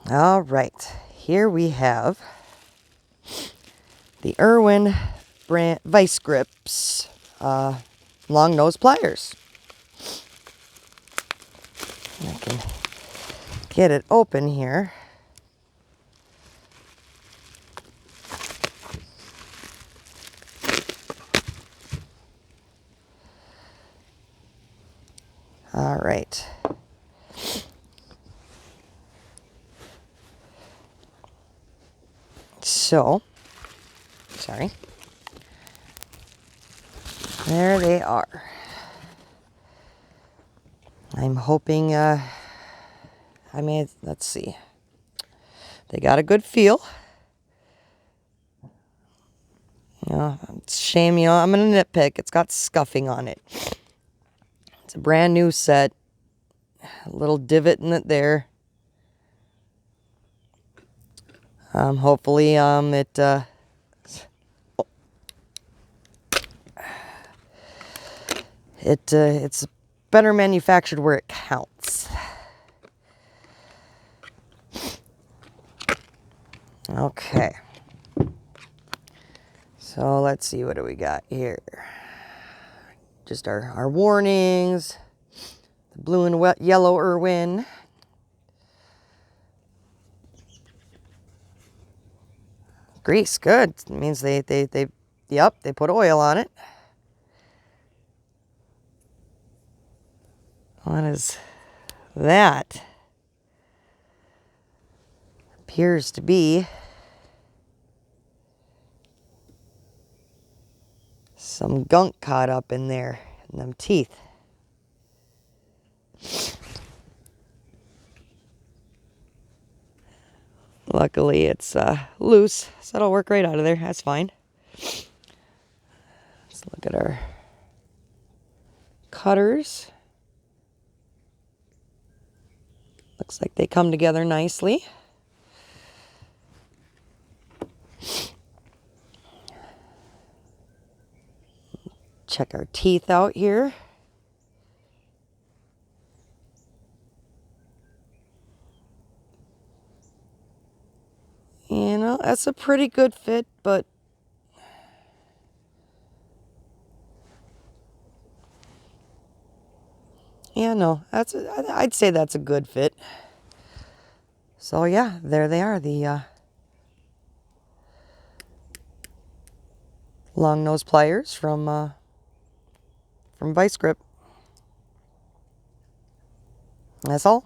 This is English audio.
All right, here we have the Irwin Vise Grips long nose pliers. I can get it open here. All right. So, sorry. There they are. I'm hoping, let's see. They got a good feel. It's a shame, I'm going to nitpick. It's got scuffing on it. It's a brand new set. A little divot in it there. Hopefully, it's better manufactured where it counts. Okay. So let's see, what do we got here? Just our warnings. The blue and yellow Irwin. Grease, good. It means they put oil on it. What is that? Appears to be some gunk caught up in there, in them teeth. Luckily it's loose, so it'll work right out of there. That's fine. Let's look at our cutters. Looks like they come together nicely. Check our teeth out here. That's a pretty good fit, but yeah, no, I'd say that's a good fit. So yeah, there they are, the long nose pliers from Vise Grip. That's all.